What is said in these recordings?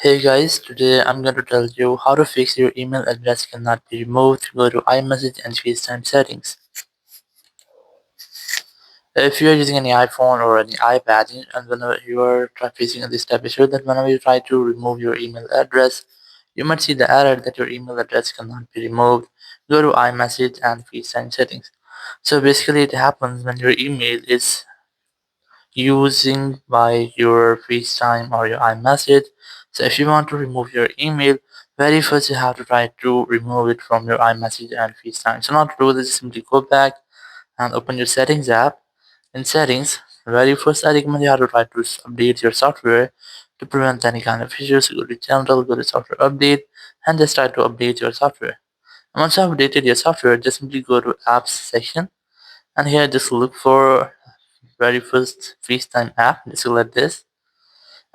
Hey guys, today I'm going to tell you how to fix your email address cannot be removed. Go to iMessage and FaceTime settings. If you are using any iPhone or any iPad and whenever you are facing this type of issue, that whenever you try to remove your email address, you might see the error that your email address cannot be removed. Go to iMessage and FaceTime settings. So basically it happens when your email is using by your FaceTime or your iMessage. So if you want to remove your email, very first you have to try to remove it from your iMessage and FaceTime. So not to do this, simply go back and open your settings app. In settings, very first I recommend you have to try to update your software to prevent any kind of issues. Go to general, go to software update, and just try to update your software. And once you have updated your software, just simply go to apps section, and here just look for very first FaceTime app. Just select this,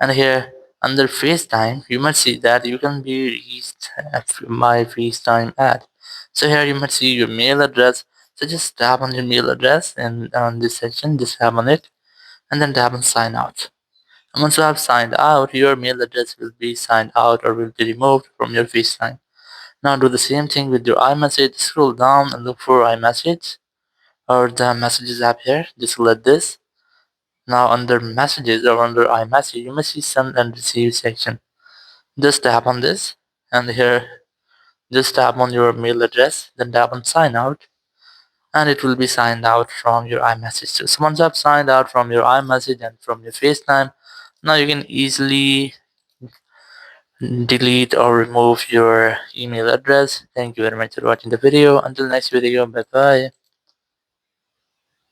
and here under FaceTime you might see that you can be reached at my FaceTime ad. So here you might see your mail address. So just tap on your mail address and on this section just tap on it and then tap on sign out. And once you have signed out, your mail address will be signed out or will be removed from your FaceTime. Now do the same thing with your iMessage. Scroll down and look for iMessage or the messages app here. Just select this. Now under messages or under iMessage, you must see send and receive section. Just tap on this and here just tap on your mail address, then tap on sign out and it will be signed out from your iMessage too. So once you have signed out from your iMessage and from your FaceTime, now you can easily delete or remove your email address. Thank you very much for watching the video. Until next video, bye bye.